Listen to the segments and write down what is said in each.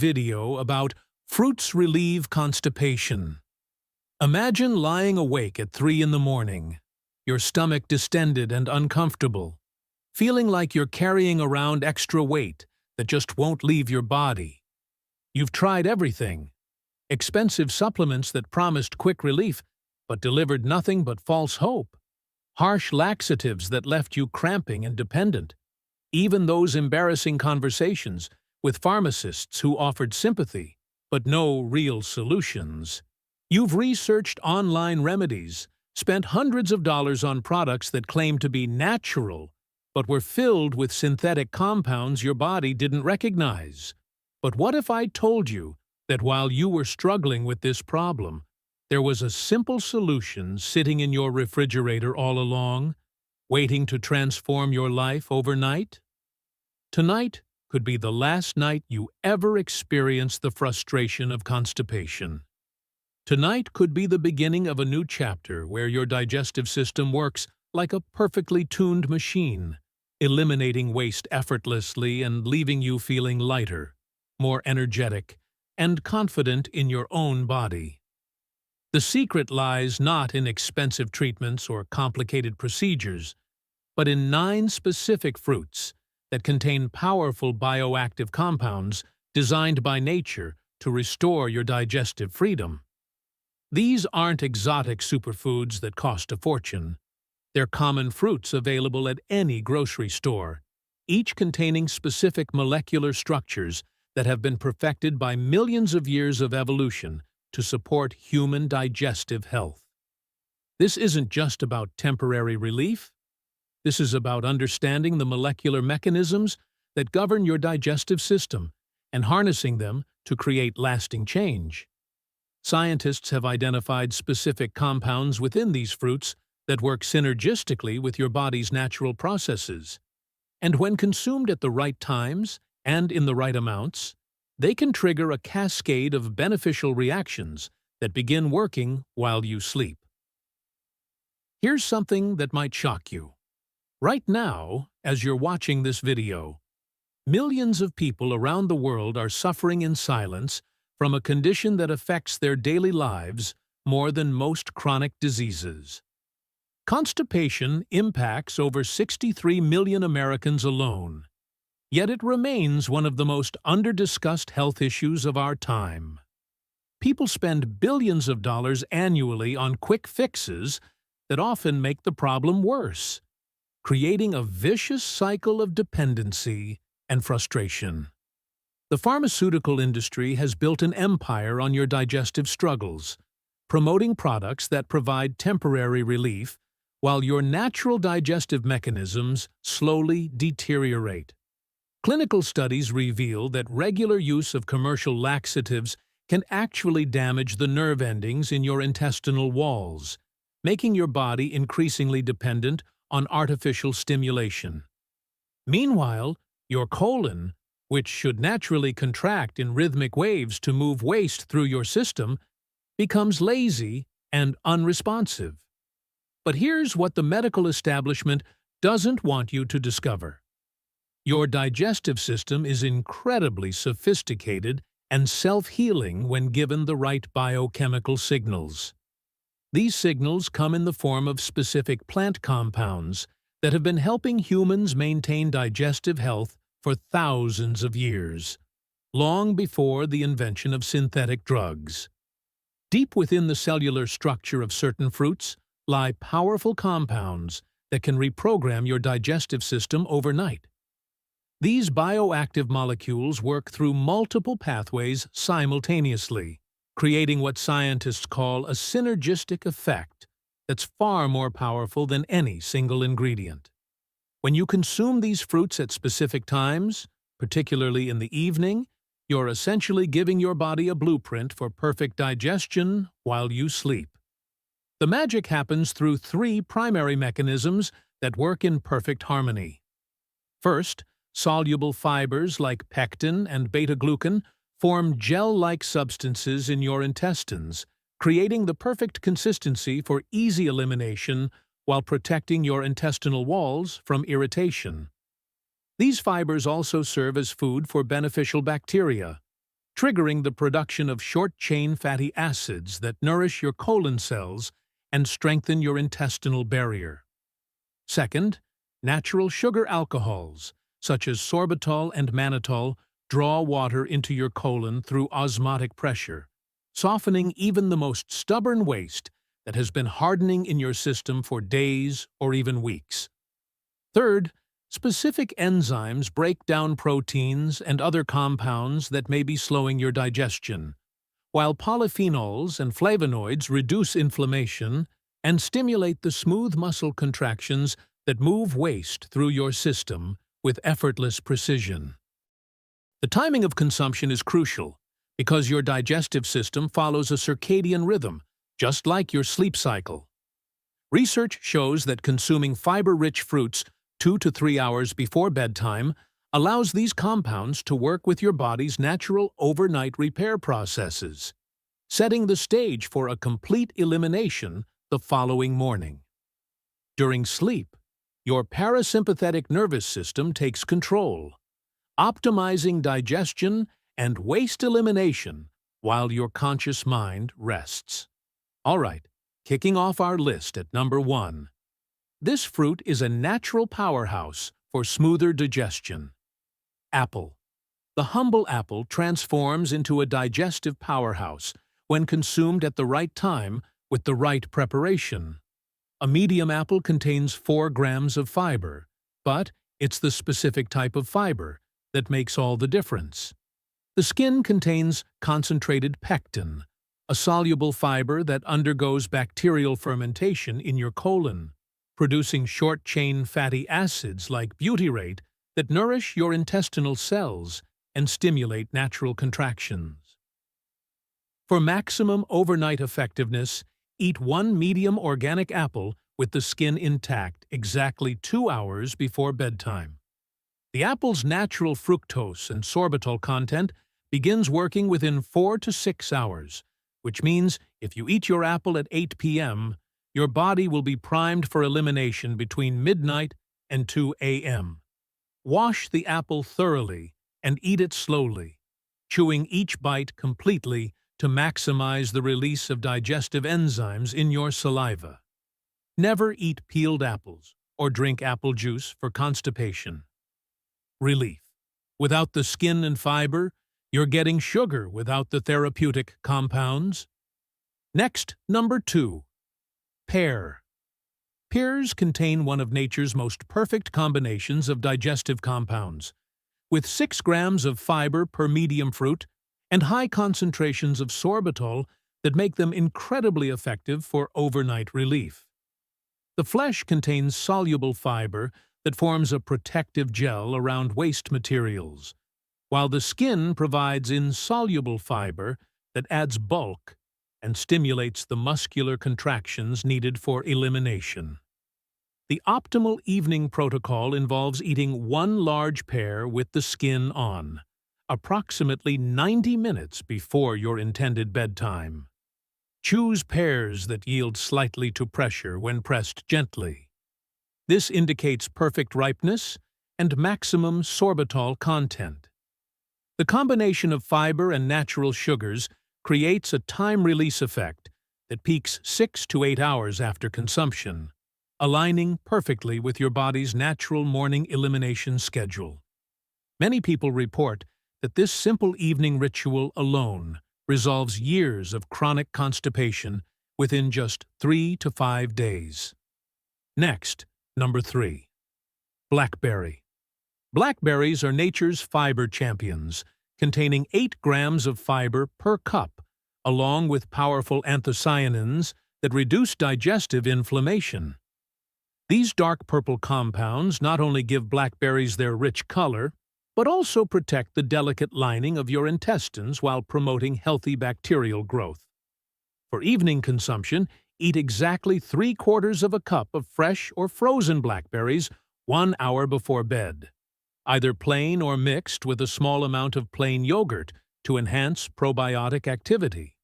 Video about fruits relieve constipation. Imagine lying awake at 3 in the morning, your stomach distended and uncomfortable, feeling like you're carrying around extra weight that just won't leave your body. You've tried everything, expensive supplements that promised quick relief but delivered nothing but false hope, harsh laxatives that left you cramping and dependent, even those embarrassing conversations with pharmacists who offered sympathy, but no real solutions. You've researched online remedies, spent hundreds of dollars on products that claim to be natural, but were filled with synthetic compounds your body didn't recognize. But what if I told you that while you were struggling with this problem, there was a simple solution sitting in your refrigerator all along, waiting to transform your life overnight? Tonight could be the last night you ever experience the frustration of constipation. Tonight could be the beginning of a new chapter where your digestive system works like a perfectly tuned machine, eliminating waste effortlessly and leaving you feeling lighter, more energetic, and confident in your own body. The secret lies not in expensive treatments or complicated procedures, but in 9 specific fruits that contain powerful bioactive compounds designed by nature to restore your digestive freedom. These aren't exotic superfoods that cost a fortune. They're common fruits available at any grocery store, each containing specific molecular structures that have been perfected by millions of years of evolution to support human digestive health. This isn't just about temporary relief. This is about understanding the molecular mechanisms that govern your digestive system and harnessing them to create lasting change. Scientists have identified specific compounds within these fruits that work synergistically with your body's natural processes. And when consumed at the right times and in the right amounts, they can trigger a cascade of beneficial reactions that begin working while you sleep. Here's something that might shock you. Right now, as you're watching this video, millions of people around the world are suffering in silence from a condition that affects their daily lives more than most chronic diseases. Constipation impacts over 63 million Americans alone, yet it remains one of the most under-discussed health issues of our time. People spend billions of dollars annually on quick fixes that often make the problem worse, creating a vicious cycle of dependency and frustration. The pharmaceutical industry has built an empire on your digestive struggles, promoting products that provide temporary relief while your natural digestive mechanisms slowly deteriorate. Clinical studies reveal that regular use of commercial laxatives can actually damage the nerve endings in your intestinal walls, making your body increasingly dependent on artificial stimulation. Meanwhile, your colon, which should naturally contract in rhythmic waves to move waste through your system, becomes lazy and unresponsive. But here's what the medical establishment doesn't want you to discover. Your digestive system is incredibly sophisticated and self-healing when given the right biochemical signals. These signals come in the form of specific plant compounds that have been helping humans maintain digestive health for thousands of years, long before the invention of synthetic drugs. Deep within the cellular structure of certain fruits lie powerful compounds that can reprogram your digestive system overnight. These bioactive molecules work through multiple pathways simultaneously, creating what scientists call a synergistic effect that's far more powerful than any single ingredient. When you consume these fruits at specific times, particularly in the evening, you're essentially giving your body a blueprint for perfect digestion while you sleep. The magic happens through 3 primary mechanisms that work in perfect harmony. First, soluble fibers like pectin and beta-glucan form gel-like substances in your intestines, creating the perfect consistency for easy elimination while protecting your intestinal walls from irritation. These fibers also serve as food for beneficial bacteria, triggering the production of short-chain fatty acids that nourish your colon cells and strengthen your intestinal barrier. Second, natural sugar alcohols, such as sorbitol and mannitol, draw water into your colon through osmotic pressure, softening even the most stubborn waste that has been hardening in your system for days or even weeks. Third, specific enzymes break down proteins and other compounds that may be slowing your digestion, while polyphenols and flavonoids reduce inflammation and stimulate the smooth muscle contractions that move waste through your system with effortless precision. The timing of consumption is crucial because your digestive system follows a circadian rhythm, just like your sleep cycle. Research shows that consuming fiber-rich fruits 2 to 3 hours before bedtime allows these compounds to work with your body's natural overnight repair processes, setting the stage for a complete elimination the following morning. During sleep, your parasympathetic nervous system takes control, optimizing digestion and waste elimination while your conscious mind rests. All right, kicking off our list at number 1. This fruit is a natural powerhouse for smoother digestion. Apple. The humble apple transforms into a digestive powerhouse when consumed at the right time with the right preparation. A medium apple contains 4 grams of fiber, but it's the specific type of fiber that makes all the difference. The skin contains concentrated pectin, a soluble fiber that undergoes bacterial fermentation in your colon, producing short-chain fatty acids like butyrate that nourish your intestinal cells and stimulate natural contractions. For maximum overnight effectiveness, eat 1 medium organic apple with the skin intact exactly 2 hours before bedtime. The apple's natural fructose and sorbitol content begins working within 4 to 6 hours, which means if you eat your apple at 8 p.m., your body will be primed for elimination between midnight and 2 a.m. Wash the apple thoroughly and eat it slowly, chewing each bite completely to maximize the release of digestive enzymes in your saliva. Never eat peeled apples or drink apple juice for constipation. Relief. Without the skin and fiber, you're getting sugar without the therapeutic compounds. Next, number 2. Pear. Pears contain one of nature's most perfect combinations of digestive compounds, with 6 grams of fiber per medium fruit and high concentrations of sorbitol that make them incredibly effective for overnight relief. The flesh contains soluble fiber that forms a protective gel around waste materials, while the skin provides insoluble fiber that adds bulk and stimulates the muscular contractions needed for elimination. The optimal evening protocol involves eating 1 large pear with the skin on, approximately 90 minutes before your intended bedtime. Choose pears that yield slightly to pressure when pressed gently. This indicates perfect ripeness and maximum sorbitol content. The combination of fiber and natural sugars creates a time-release effect that peaks 6 to 8 hours after consumption, aligning perfectly with your body's natural morning elimination schedule. Many people report that this simple evening ritual alone resolves years of chronic constipation within just 3 to 5 days. Next, number 3. Blackberry. Blackberries are nature's fiber champions, containing 8 grams of fiber per cup, along with powerful anthocyanins that reduce digestive inflammation. These dark purple compounds not only give blackberries their rich color, but also protect the delicate lining of your intestines while promoting healthy bacterial growth. For evening consumption, eat exactly 3/4 of a cup of fresh or frozen blackberries 1 hour before bed, either plain or mixed with a small amount of plain yogurt to enhance probiotic activity.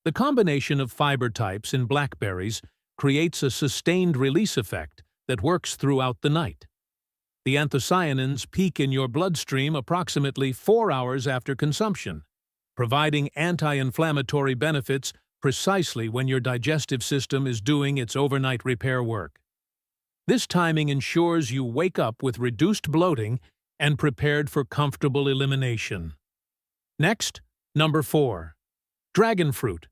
The combination of fiber types in blackberries creates a sustained release effect that works throughout the night. The anthocyanins peak in your bloodstream approximately 4 hours after consumption, providing anti-inflammatory benefits precisely when your digestive system is doing its overnight repair work. This timing ensures you wake up with reduced bloating and prepared for comfortable elimination. Next, number 4. Dragon fruit.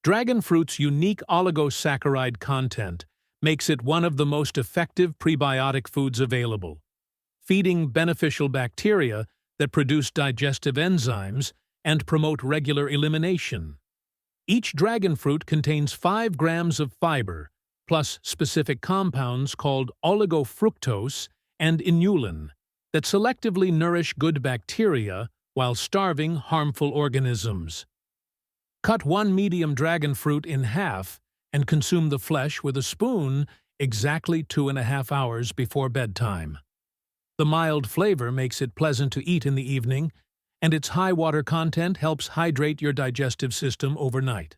Dragon fruit's unique oligosaccharide content makes it one of the most effective prebiotic foods available, feeding beneficial bacteria that produce digestive enzymes and promote regular elimination. Each dragon fruit contains 5 grams of fiber, plus specific compounds called oligofructose and inulin that selectively nourish good bacteria while starving harmful organisms. Cut 1 medium dragon fruit in half and consume the flesh with a spoon exactly 2.5 hours before bedtime. The mild flavor makes it pleasant to eat in the evening, and its high water content helps hydrate your digestive system overnight.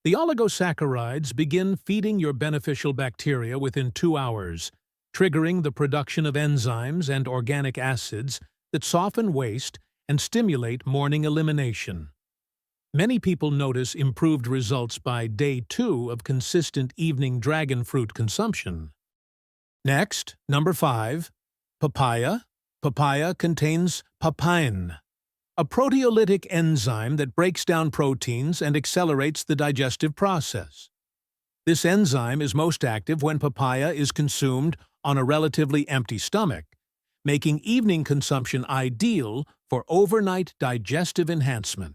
The oligosaccharides begin feeding your beneficial bacteria within 2 hours, triggering the production of enzymes and organic acids that soften waste and stimulate morning elimination. Many people notice improved results by day 2 of consistent evening dragon fruit consumption. Next, number 5. Papaya. Papaya contains pectin, a proteolytic enzyme that breaks down proteins and accelerates the digestive process. This enzyme is most active when papaya is consumed on a relatively empty stomach, making evening consumption ideal for overnight digestive enhancement.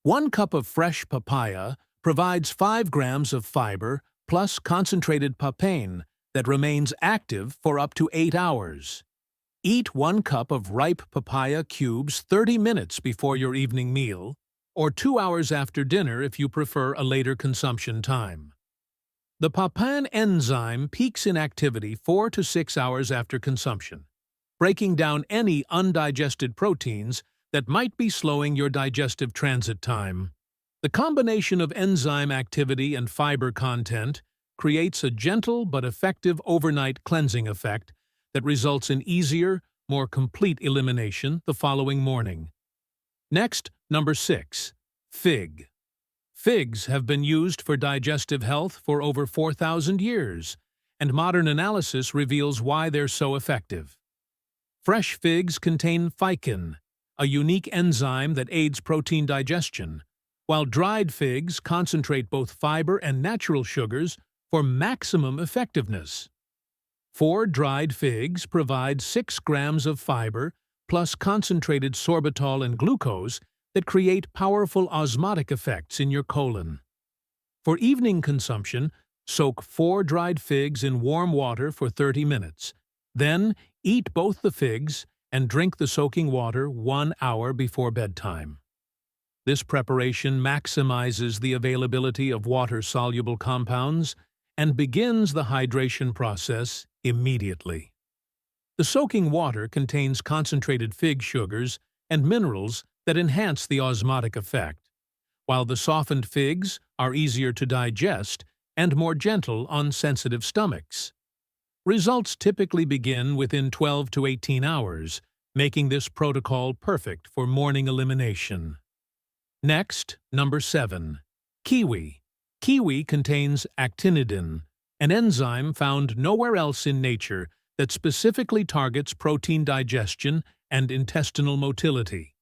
1 cup of fresh papaya provides 5 grams of fiber plus concentrated pectin that remains active for up to 8 hours. Eat 1 cup of ripe papaya cubes 30 minutes before your evening meal, or 2 hours after dinner if you prefer a later consumption time. The pectin enzyme peaks in activity 4 to 6 hours after consumption, breaking down any undigested proteins that might be slowing your digestive transit time. The combination of enzyme activity and fiber content creates a gentle but effective overnight cleansing effect that results in easier, more complete elimination the following morning. Next, number 6. Fig. Figs have been used for digestive health for over 4,000 years, and modern analysis reveals why they're so effective. Fresh figs contain pectin, a unique enzyme that aids protein digestion, while dried figs concentrate both fiber and natural sugars for maximum effectiveness. 4 dried figs provide 6 grams of fiber plus concentrated sorbitol and glucose that create powerful osmotic effects in your colon. For evening consumption, soak 4 dried figs in warm water for 30 minutes. Then, eat both the figs and drink the soaking water 1 hour before bedtime. This preparation maximizes the availability of water-soluble compounds and begins the hydration process immediately. The soaking water contains concentrated fig sugars and minerals that enhance the osmotic effect, while the softened figs are easier to digest and more gentle on sensitive stomachs. Results typically begin within 12 to 18 hours, making this protocol perfect for morning elimination. Next, number 7. Kiwi. Kiwi contains actinidin, an enzyme found nowhere else in nature that specifically targets protein digestion and intestinal motility.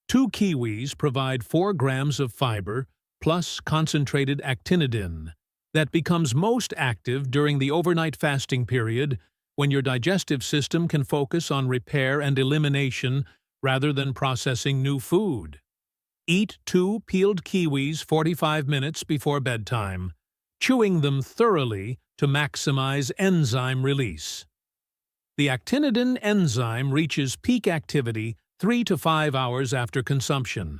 2 kiwis provide 4 grams of fiber plus concentrated actinidin that becomes most active during the overnight fasting period when your digestive system can focus on repair and elimination rather than processing new food. Eat 2 peeled kiwis 45 minutes before bedtime, chewing them thoroughly to maximize enzyme release. The actinidin enzyme reaches peak activity 3 to 5 hours after consumption,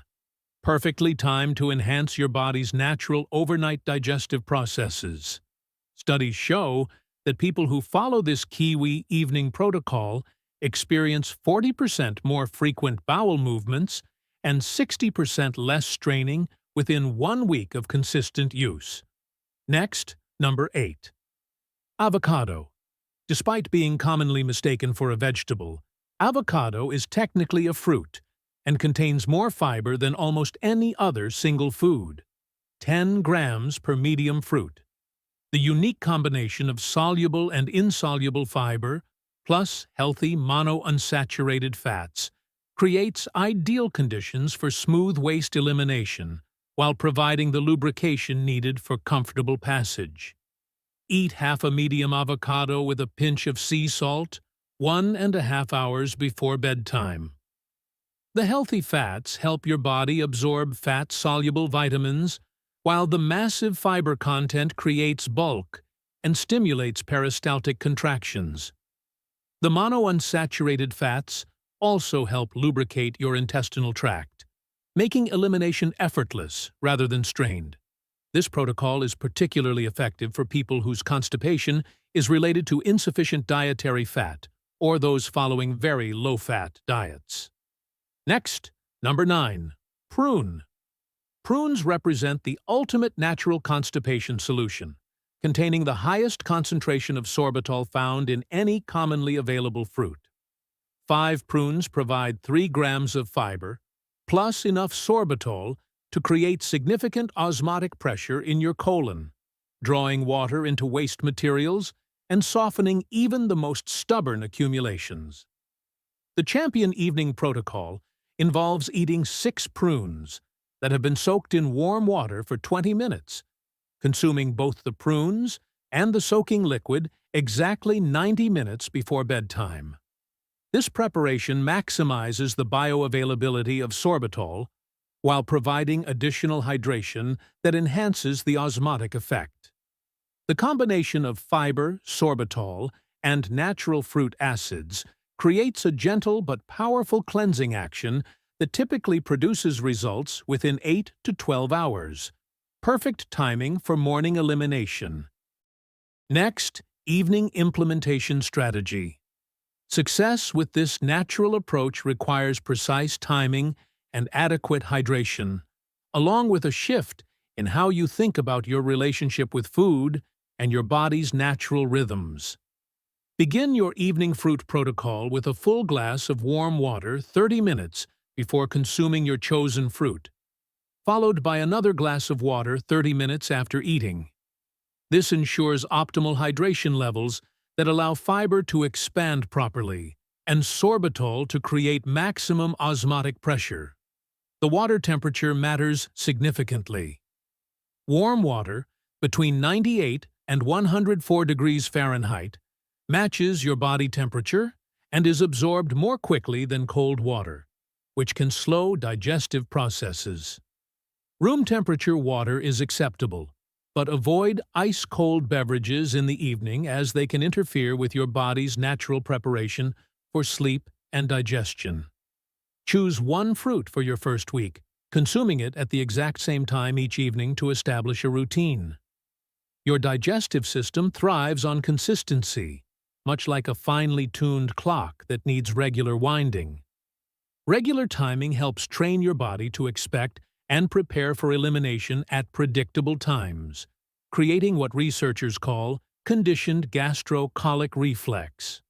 perfectly timed to enhance your body's natural overnight digestive processes. Studies show that people who follow this kiwi evening protocol experience 40% more frequent bowel movements and 60% less straining within 1 week of consistent use. Next, number 8. Avocado. Despite being commonly mistaken for a vegetable, avocado is technically a fruit, and contains more fiber than almost any other single food, 10 grams per medium fruit. The unique combination of soluble and insoluble fiber, plus healthy monounsaturated fats, creates ideal conditions for smooth waste elimination while providing the lubrication needed for comfortable passage. Eat half a medium avocado with a pinch of sea salt 1.5 hours before bedtime. The healthy fats help your body absorb fat-soluble vitamins, while the massive fiber content creates bulk and stimulates peristaltic contractions. The monounsaturated fats also help lubricate your intestinal tract, making elimination effortless rather than strained. This protocol is particularly effective for people whose constipation is related to insufficient dietary fat or those following very low-fat diets. Next, number 9. Prune. Prunes represent the ultimate natural constipation solution, containing the highest concentration of sorbitol found in any commonly available fruit. 5 prunes provide 3 grams of fiber, plus enough sorbitol to create significant osmotic pressure in your colon, drawing water into waste materials and softening even the most stubborn accumulations. The Champion Evening Protocol involves eating 6 prunes that have been soaked in warm water for 20 minutes, consuming both the prunes and the soaking liquid exactly 90 minutes before bedtime. This preparation maximizes the bioavailability of sorbitol while providing additional hydration that enhances the osmotic effect. The combination of fiber, sorbitol, and natural fruit acids creates a gentle but powerful cleansing action that typically produces results within 8 to 12 hours. Perfect timing for morning elimination. Next, evening implementation strategy. Success with this natural approach requires precise timing and adequate hydration, along with a shift in how you think about your relationship with food and your body's natural rhythms. Begin your evening fruit protocol with a full glass of warm water 30 minutes before consuming your chosen fruit, followed by another glass of water 30 minutes after eating. This ensures optimal hydration levels that allow fiber to expand properly and sorbitol to create maximum osmotic pressure. The water temperature matters significantly. Warm water, between 98 and 104 degrees Fahrenheit, matches your body temperature and is absorbed more quickly than cold water, which can slow digestive processes. Room temperature water is acceptable, but avoid ice-cold beverages in the evening as they can interfere with your body's natural preparation for sleep and digestion. Choose 1 fruit for your first week, consuming it at the exact same time each evening to establish a routine. Your digestive system thrives on consistency, much like a finely tuned clock that needs regular winding. Regular timing helps train your body to expect and prepare for elimination at predictable times, creating what researchers call conditioned gastrocolic reflex.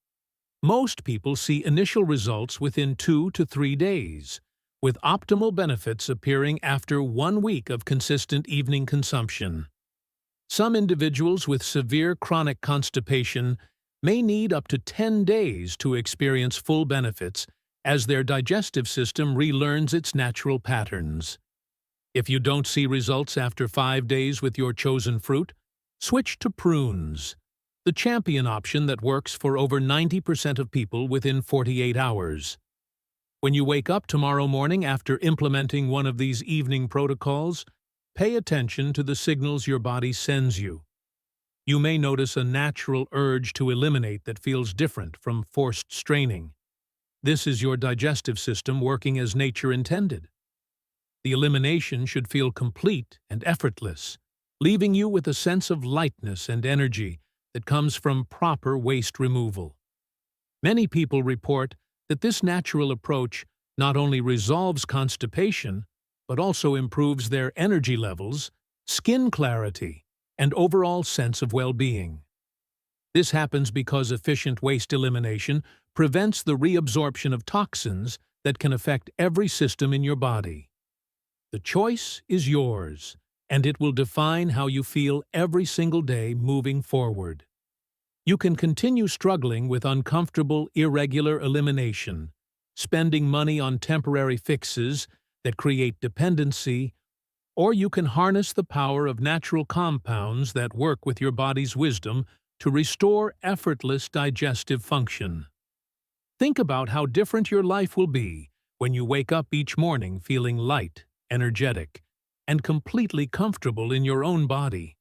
Most people see initial results within 2 to 3 days, with optimal benefits appearing after 1 week of consistent evening consumption. Some individuals with severe chronic constipation may need up to 10 days to experience full benefits as their digestive system relearns its natural patterns. If you don't see results after 5 days with your chosen fruit, switch to prunes, the champion option that works for over 90% of people within 48 hours. When you wake up tomorrow morning after implementing one of these evening protocols, pay attention to the signals your body sends you. You may notice a natural urge to eliminate that feels different from forced straining. This is your digestive system working as nature intended. The elimination should feel complete and effortless, leaving you with a sense of lightness and energy that comes from proper waste removal. Many people report that this natural approach not only resolves constipation, but also improves their energy levels, skin clarity, and overall sense of well-being. This happens because efficient waste elimination prevents the reabsorption of toxins that can affect every system in your body. The choice is yours, and it will define how you feel every single day moving forward. You can continue struggling with uncomfortable, irregular elimination, spending money on temporary fixes that create dependency, or you can harness the power of natural compounds that work with your body's wisdom to restore effortless digestive function. Think about how different your life will be when you wake up each morning feeling light, energetic, and completely comfortable in your own body.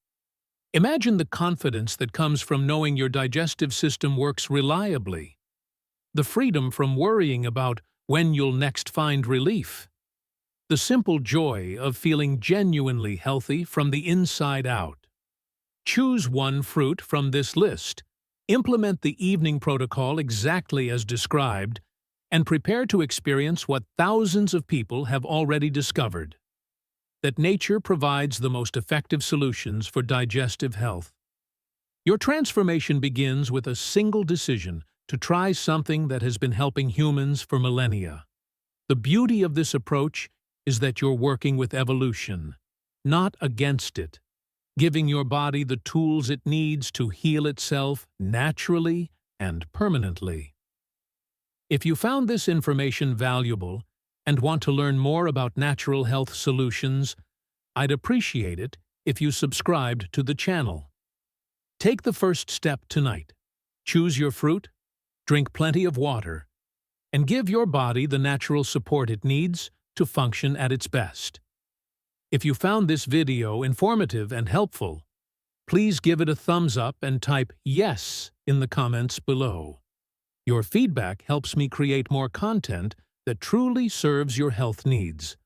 Imagine the confidence that comes from knowing your digestive system works reliably, the freedom from worrying about when you'll next find relief, the simple joy of feeling genuinely healthy from the inside out. Choose one fruit from this list, implement the evening protocol exactly as described, and prepare to experience what thousands of people have already discovered: that nature provides the most effective solutions for digestive health. Your transformation begins with a single decision to try something that has been helping humans for millennia. The beauty of this approach is that you're working with evolution, not against it, giving your body the tools it needs to heal itself naturally and permanently. If you found this information valuable and want to learn more about natural health solutions, I'd appreciate it if you subscribed to the channel. Take the first step tonight. Choose your fruit, drink plenty of water, and give your body the natural support it needs to function at its best. If you found this video informative and helpful, please give it a thumbs up and type "yes" in the comments below. Your feedback helps me create more content that truly serves your health needs.